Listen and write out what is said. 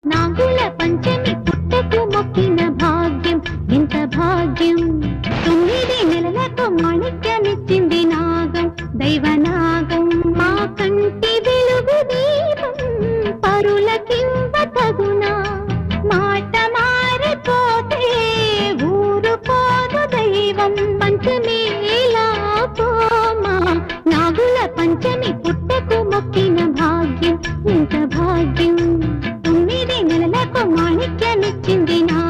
నాగుల పంచమి పుట్టకు మొక్కిన భాగ్యం ఎంత భాగ్యం 9 నెలలకు మాణిక్యమిచ్చింది నాగం దైవనాగం మా కంటి వెలుగు దీపం పరులకివ్వ తగునా మాట మారిపోతే ఊరు పోదు దైవం పంచమేలా పోమా నాగుల పంచమి పుట్టకు మొక్కిన భాగ్యం ఎంత భాగ్యం 9 నెలలకు మాణిక్యమిచ్చింది నా